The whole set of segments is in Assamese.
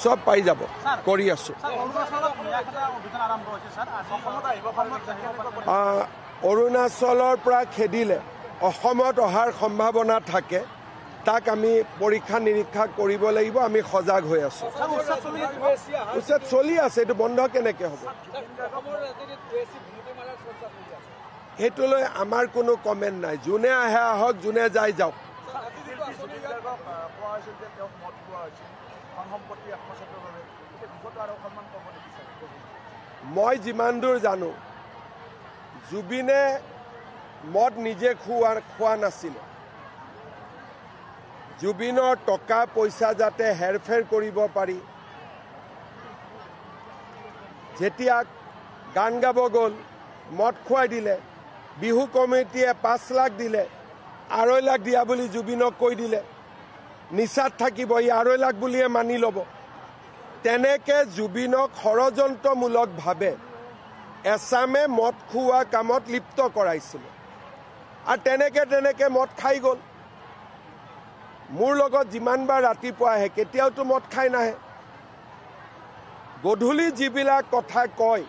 সব পাই যাব কৰি আছোঁ। অৰুণাচলৰ পৰা খেদিলে অসমত অহাৰ সম্ভাৱনা থাকে, তাক আমি পৰীক্ষা নিৰীক্ষা কৰিব লাগিব। আমি সজাগ হৈ আছোঁ। উচ্ছেদ চলি আছে, এইটো বন্ধ কেনেকৈ হ'ব? সেইটোলৈ আমাৰ কোনো কমেণ্ট নাই। যোনে আহে আহক, যোনে যায় যাওক। মই যিমান দূৰ জানো, জুবিনে মদ নিজে খোৱা নাছিলে। জুবিনৰ টকা পইচা যাতে হেৰফেৰ কৰিব পাৰি, যেতিয়া গান গাব গ'ল মদ খুৱাই দিলে, বিহু কমিটিয়ে 5 লাখ দিলে, 2.5 লাখ দিয়া বুলি জুবিনক কৈ দিলে, নিচাত থাকিব, ই 2.5 লাখ বুলিয়ে মানি ল'ব। তেনেকৈ জুবিনক ষড়যন্ত্ৰমূলকভাৱে এছামে মদ খুওৱা কামত লিপ্ত কৰাইছিলে আৰু তেনেকৈ মদ খাই গ'ল। মোৰ লগত যিমানবাৰ ৰাতিপুৱা আহে, কেতিয়াওতো মদ খাই নাহে। গধূলি যিবিলাক কথা কয়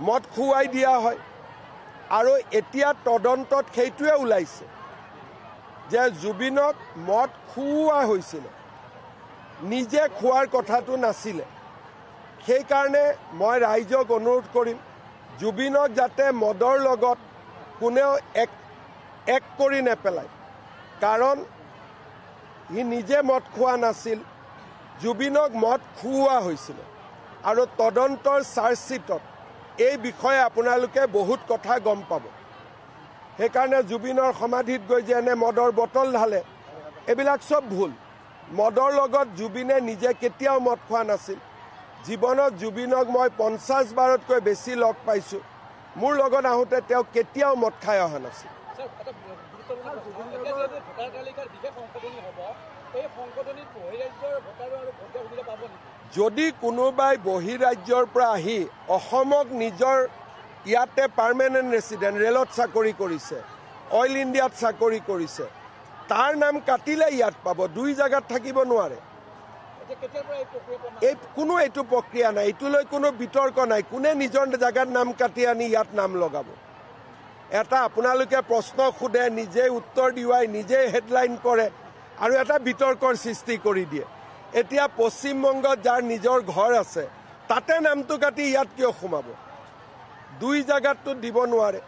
মদ খুৱাই দিয়া হয়। আৰু এতিয়া তদন্তত সেইটোৱে ওলাইছে যে জুবিনক মদ খুওৱা হৈছিলে, নিজে খোৱাৰ কথাটো নাছিলে। সেইকাৰণে মই ৰাইজক অনুৰোধ কৰিম, জুবিনক যাতে মদৰ লগত কোনেও এক কৰি নেপেলায়। কাৰণ সি নিজে মদ খোৱা নাছিল, জুবিনক মদ খুওৱা হৈছিলে। আৰু তদন্তৰ চাৰ্জশ্বিটত এই বিষয়ে আপোনালোকে বহুত কথা গম পাব। সেইকাৰণে জুবিনৰ সমাধিত গৈ যে এনে মদৰ বটল ঢালে, এইবিলাক চব ভুল। মদৰ লগত জুবিনে নিজে কেতিয়াও মদ খোৱা নাছিল। জীৱনত জুবিনক মই 50 বাৰতকৈ বেছি লগ পাইছোঁ। মোৰ লগত আহোঁতে তেওঁ কেতিয়াও মদ খাই অহা নাছিল। যদি কোনোবাই বহিৰাজ্যৰ পৰা আহি অসমক নিজৰ ইয়াতে পাৰ্মানেণ্ট ৰেচিডেণ্ট, ৰেলত চাকৰি কৰিছে, অইল ইণ্ডিয়াত চাকৰি কৰিছে, তাৰ নাম কাটিলে ইয়াত পাব, 2 জেগাত থাকিব নোৱাৰে। কোনো এইটো প্ৰক্ৰিয়া নাই, এইটোলৈ কোনো বিতৰ্ক নাই। কোনে নিজৰ জেগাত নাম কাটি আনি ইয়াত নাম লগাব? এটা আপোনালোকে প্ৰশ্ন সোধে, নিজেই উত্তৰ দিয়াই, নিজেই হেডলাইন কৰে আৰু এটা বিতৰ্কৰ সৃষ্টি কৰি দিয়ে। এতিয়া পশ্চিমবংগত যাৰ নিজৰ ঘৰ আছে, তাতে নামটো কাটি ইয়াত কিয় সোমাব? 2 জেগাততো দিব নোৱাৰে।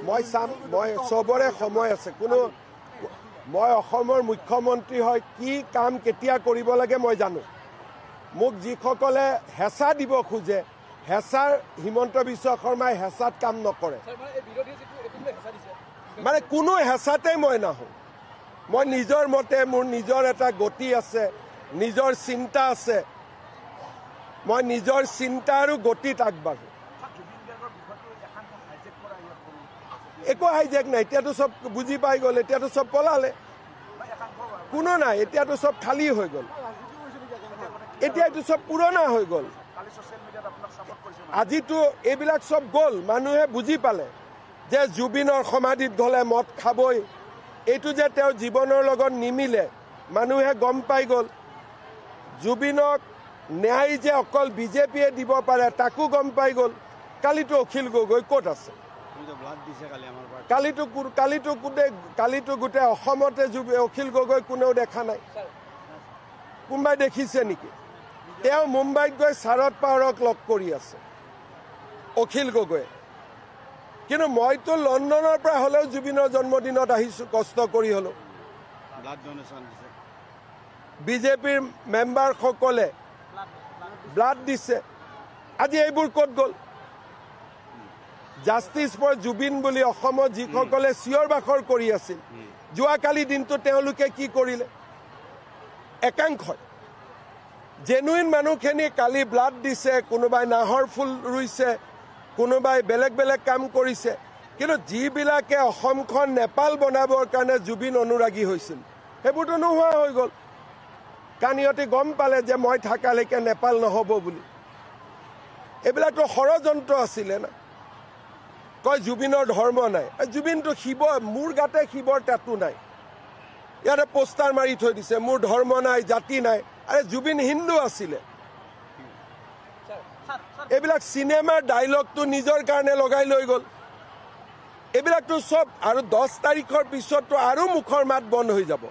মই চাম, মই চবৰে সময় আছে। মই অসমৰ মুখ্যমন্ত্ৰী হয়, কি কাম কেতিয়া কৰিব লাগে মই জানো। মোক যিসকলে হেঁচা দিব খোজে, হেঁচাৰ হিমন্ত বিশ্ব শৰ্মাই হেঁচাত কাম নকৰে। মানে কোনো হেঁচাতে মই নাহোঁ। মই নিজৰ মতে, মোৰ নিজৰ এটা গতি আছে, নিজৰ চিন্তা আছে। মই নিজৰ চিন্তা আৰু গতিত আগবাঢ়ো। একো হাইজেক নাই, এতিয়াতো চব বুজি পাই গ'ল, এতিয়াতো চব পলালে, কোনো নাই, এতিয়াতো চব খালী হৈ গ'ল, এতিয়া এইটো চব পুৰণা হৈ গ'ল। আজিতো এইবিলাক চব গ'ল, মানুহে বুজি পালে যে জুবিনৰ সমাধিত গ'লে মদ খাবই, এইটো যে তেওঁৰ জীৱনৰ লগত নিমিলে, মানুহে গম পাই গ'ল। জুবিনক ন্যায় যে অকল বিজেপিয়ে দিব পাৰে তাকো গম পাই গ'ল। কালিতো অখিল গগৈ ক'ত আছে? কালিতো গোটেই অসমতে অখিল গগৈ কোনেও দেখা নাই। কোনোবাই দেখিছে নেকি? তেওঁ মুম্বাইত গৈ শাৰদ পাৱাৰক লগ কৰি আছে অখিল গগৈয়ে। কিন্তু মইতো লণ্ডনৰ পৰা হ'লেও জুবিনৰ জন্মদিনত আহিছোঁ, কষ্ট কৰি হ'লেও। বিজেপিৰ মেম্বাৰসকলে ব্লাড দিছে। আজি এইবোৰ ক'ত গ'ল? জাষ্টিছ ফৰ জুবিন বুলি অসমত যিসকলে চিঞৰ বাখৰ কৰি আছিল, যোৱাকালি দিনটো তেওঁলোকে কি কৰিলে? একাংশই জেনুইন মানুহখিনি কালি ব্লাড দিছে, কোনোবাই নাহৰ ফুল ৰুইছে, কোনোবাই বেলেগ বেলেগ কাম কৰিছে। কিন্তু যিবিলাকে অসমখন নেপাল বনাবৰ কাৰণে জুবিন অনুৰাগী হৈছিল, সেইবোৰতো নোহোৱা হৈ গ'ল। কাৰণ সিহঁতে গম পালে যে মই থাকালৈকে নেপাল নহ'ব বুলি। এইবিলাকতো ষড়যন্ত্ৰ আছিলে না। কয় জুবিনৰ ধৰ্ম নাই। জুবিনটো শিৱ, মোৰ গাতে শিৱৰ টেটু নাই। ইয়াতে পোষ্টাৰ মাৰি থৈ দিছে মোৰ ধৰ্ম নাই, জাতি নাই। আৰে জুবিন হিন্দু আছিলে। এইবিলাক চিনেমাৰ ডাইলগটো নিজৰ কাৰণে লগাই লৈ গ'ল। এইবিলাকতো চব আৰু 10 তাৰিখৰ পিছততো আৰু মুখৰ মাত বন্ধ হৈ যাব।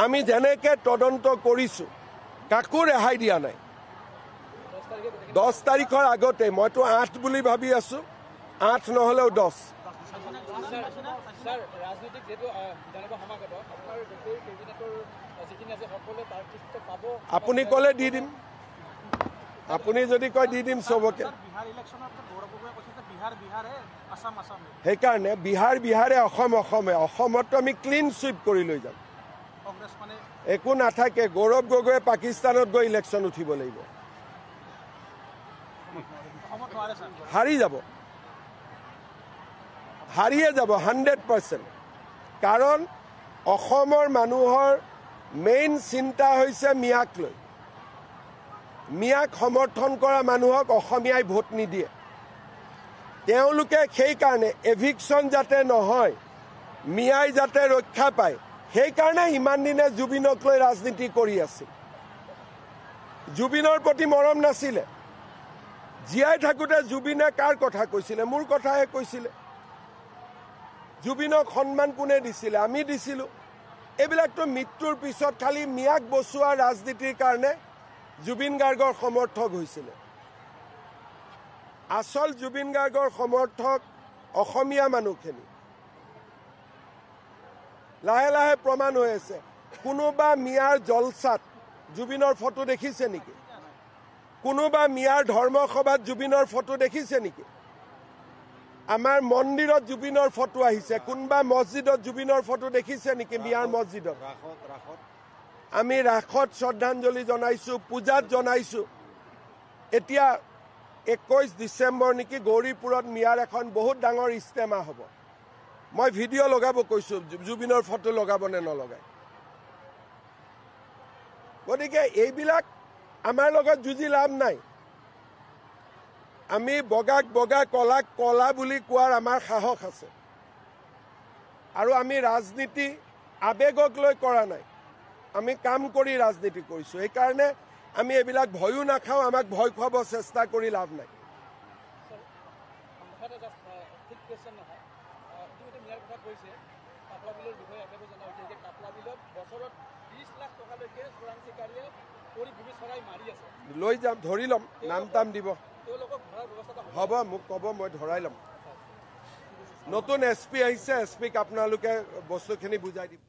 আমি যেনেকৈ তদন্ত কৰিছোঁ কাকো ৰেহাই দিয়া নাই। 10 তাৰিখৰ আগতে মইতো 8 বুলি ভাবি আছোঁ, 8 নহ'লেও 10। আপুনি ক'লে দি দিম, আপুনি যদি কয় দি দিম চবকে। সেইকাৰণে বিহাৰে অসমে অসমতো আমি ক্লিন চুইপ কৰি লৈ যাম। একো নাথাকে। গৌৰৱ গগৈয়ে পাকিস্তানত গৈ ইলেকশ্যন উঠিব লাগিব। হাৰি যাব, হাৰিয়ে যাব 100%। কাৰণ অসমৰ মানুহৰ মেইন চিন্তা হৈছে মিয়াক লৈ। মিয়াক সমৰ্থন কৰা মানুহক অসমীয়াই ভোট নিদিয়ে। তেওঁলোকে সেইকাৰণে এভিকশ্যন যাতে নহয়, মিয়াই যাতে ৰক্ষা পায়, সেইকাৰণে ইমান দিনে জুবিনক লৈ ৰাজনীতি কৰি আছিল। জুবিনৰ প্ৰতি মৰম নাছিলে। জীয়াই থাকোঁতে জুবিনে কাৰ কথা কৈছিলে? মোৰ কথাহে কৈছিলে। জুবিনক সন্মান কোনে দিছিলে? আমি দিছিলোঁ। এইবিলাকতো মৃত্যুৰ পিছত খালি মিয়াক বচোৱা ৰাজনীতিৰ কাৰণে জুবিন গাৰ্গৰ সমৰ্থক হৈছিলে। আচল জুবিন গাৰ্গৰ সমৰ্থক অসমীয়া মানুহখিনি। লাহে লাহে প্ৰমাণ হৈ আছে। কোনোবা মিয়াৰ জলচাত জুবিনৰ ফটো দেখিছে নেকি? কোনোবা মিয়াৰ ধৰ্মসভাত জুবিনৰ ফটো দেখিছে নেকি? আমাৰ মন্দিৰত জুবিনৰ ফটো আহিছে। কোনোবা মছজিদত জুবিনৰ ফটো দেখিছে নেকি? মিয়াৰ মছজিদত আমি ৰাসত শ্ৰদ্ধাঞ্জলি জনাইছোঁ, পূজাত জনাইছোঁ। এতিয়া 21 ডিচেম্বৰ নেকি গৌৰীপুৰত মিয়াৰ এখন বহুত ডাঙৰ ইজতেমা হ'ব। মই ভিডিঅ' লগাব কৈছোঁ, জুবিনৰ ফটো লগাব নে নলগায়। গতিকে এইবিলাক আমাৰ লগত যুঁজি লাভ নাই। আমি বগাক বগা, কলাক কলা বুলি কোৱাৰ আমাৰ সাহস আছে। আৰু আমি ৰাজনীতি আৱেগক লৈ কৰা নাই, আমি কাম কৰি ৰাজনীতি কৰিছোঁ। সেইকাৰণে আমি এইবিলাক ভয়ো নাখাওঁ। আমাক ভয় খুৱাব চেষ্টা কৰি লাভ নাই। লৈ যাম, ধৰি ল'ম, নাম তাম দিব। হ'ব, মোক ক'ব, মই ধৰাই ল'ম। নতুন SP আহিছে, SPক আপোনালোকে বস্তুখিনি বুজাই দিব।